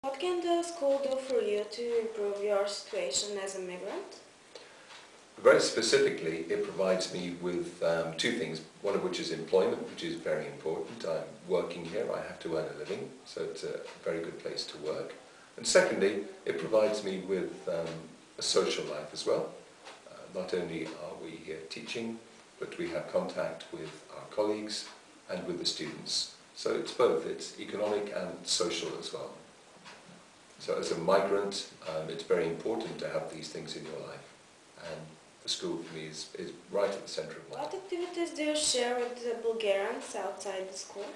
What can the school do for you to improve your situation as a migrant? Very specifically, it provides me with two things, one of which is employment, which is very important. I'm working here, I have to earn a living, so it's a very good place to work. And secondly, it provides me with a social life as well. Not only are we here teaching, but we have contact with our colleagues and with the students. So it's both, it's economic and social as well. So as a migrant, it's very important to have these things in your life. And the school for me is right at the centre of life. What activities do you share with the Bulgarians outside the school?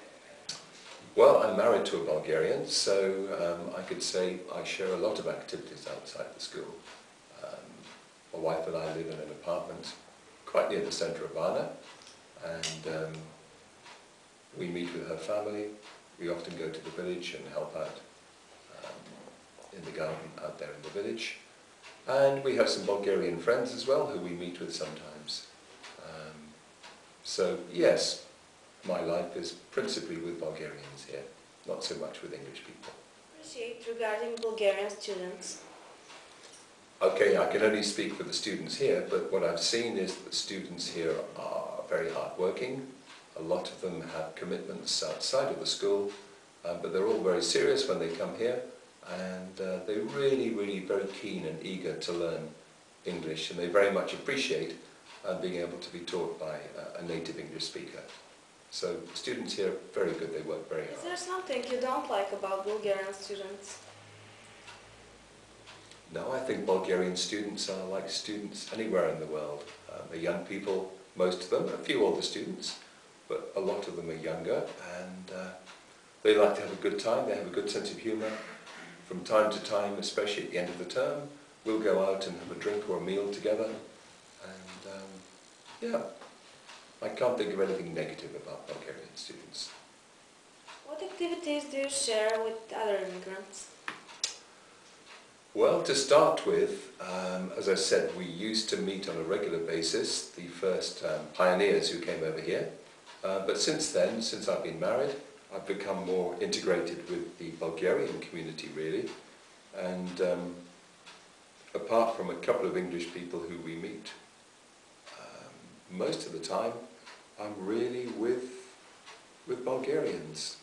Well, I'm married to a Bulgarian, so I could say I share a lot of activities outside the school. My wife and I live in an apartment quite near the centre of Varna, and we meet with her family. We often go to the village and help out in the garden out there in the village. And we have some Bulgarian friends as well who we meet with sometimes. So yes, my life is principally with Bulgarians here, not so much with English people. Appreciate regarding Bulgarian students. Okay, I can only speak for the students here, but what I've seen is that the students here are very hardworking. A lot of them have commitments outside of the school, but they're all very serious when they come here, and they're really very keen and eager to learn English, and they very much appreciate being able to be taught by a native English speaker. So students here are very good, they work very hard. Is there something you don't like about Bulgarian students? No, I think Bulgarian students are like students anywhere in the world. They're young people, most of them, a few older students, but a lot of them are younger, and they like to have a good time, they have a good sense of humour. From time to time, especially at the end of the term, we'll go out and have a drink or a meal together, and yeah, I can't think of anything negative about Bulgarian students. What activities do you share with other immigrants? Well, to start with, as I said, we used to meet on a regular basis, the first pioneers who came over here. But since then, since I've been married, I've become more integrated with the Bulgarian community, really. And apart from a couple of English people who we meet, most of the time, I'm really with Bulgarians.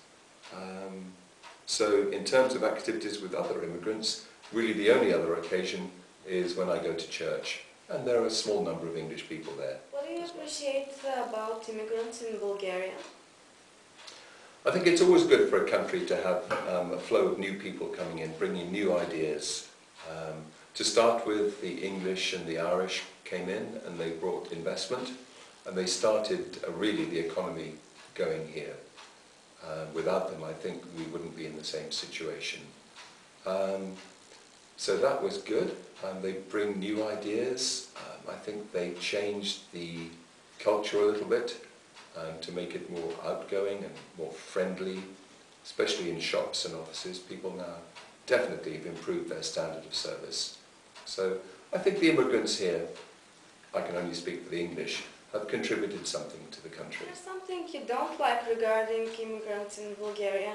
So in terms of activities with other immigrants, really the only other occasion is when I go to church, and there are a small number of English people there. What do you appreciate about immigrants in Bulgaria? I think it's always good for a country to have a flow of new people coming in, bringing new ideas. To start with, the English and the Irish came in and they brought investment, and they started really the economy going here. Without them, I think we wouldn't be in the same situation. So that was good. They bring new ideas. I think they changed the culture a little bit to make it more outgoing and more friendly, especially in shops and offices. People now definitely have improved their standard of service. So I think the immigrants here, I can only speak for the English, have contributed something to the country. Is there something you don't like regarding immigrants in Bulgaria?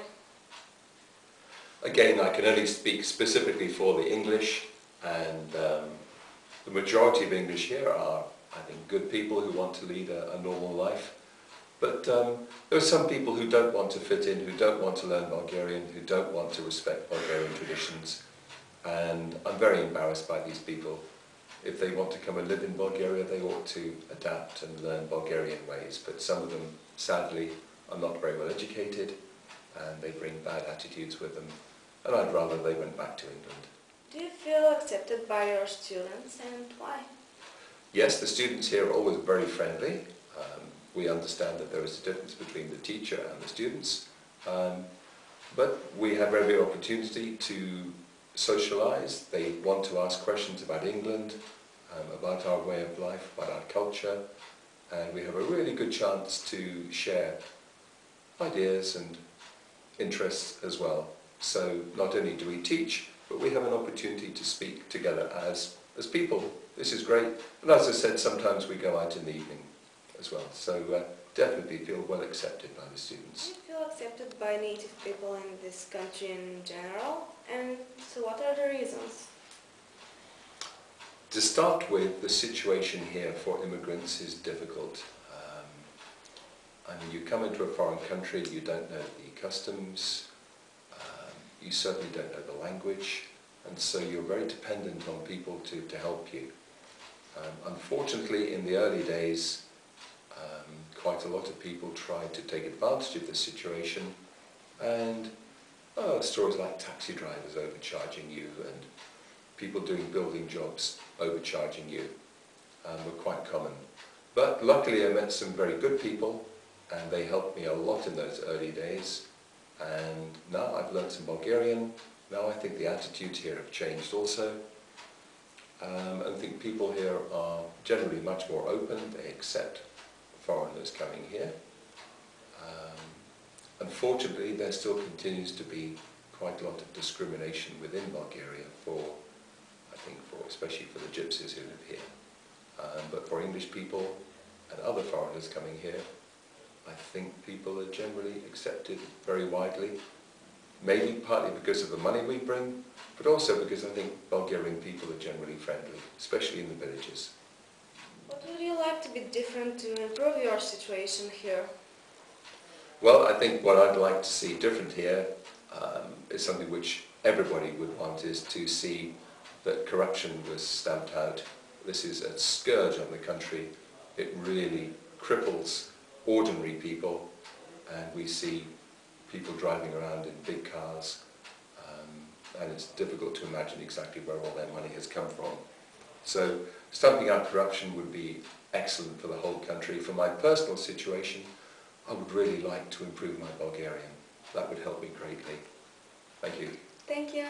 Again, I can only speak specifically for the English, and the majority of English here are, I think, good people who want to lead a normal life. But there are some people who don't want to fit in, who don't want to learn Bulgarian, who don't want to respect Bulgarian traditions, and I'm very embarrassed by these people. If they want to come and live in Bulgaria, they ought to adapt and learn Bulgarian ways, but some of them, sadly, are not very well educated, and they bring bad attitudes with them, and I'd rather they went back to England. Do you feel accepted by your students, and why? Yes, the students here are always very friendly. We understand that there is a difference between the teacher and the students, but we have every opportunity to socialise. They want to ask questions about England, about our way of life, about our culture, and we have a really good chance to share ideas and interests as well. So not only do we teach, but we have an opportunity to speak together as people. This is great. And as I said, sometimes we go out in the evening as well. So definitely feel well accepted by the students. Do you feel accepted by native people in this country in general? And what are the reasons? To start with, the situation here for immigrants is difficult. I mean, you come into a foreign country, you don't know the customs, you certainly don't know the language, and so you're very dependent on people to help you. Unfortunately, in the early days, quite a lot of people tried to take advantage of the situation, and stories like taxi drivers overcharging you and people doing building jobs overcharging you were quite common. But luckily I met some very good people and they helped me a lot in those early days, and now I've learned some Bulgarian. Now I think the attitudes here have changed also. I think people here are generally much more open, they accept foreigners coming here. Unfortunately, there still continues to be quite a lot of discrimination within Bulgaria especially for the gypsies who live here. But for English people and other foreigners coming here, I think people are generally accepted very widely. Maybe partly because of the money we bring, but also because I think Bulgarian people are generally friendly, especially in the villages. What would you like to be different to improve your situation here? Well, I think what I'd like to see different here is something which everybody would want, is to see that corruption was stamped out. This is a scourge on the country. It really cripples ordinary people, and we see people driving around in big cars, and it's difficult to imagine exactly where all their money has come from. So stamping out corruption would be excellent for the whole country. For my personal situation, I would really like to improve my Bulgarian. That would help me greatly. Thank you. Thank you.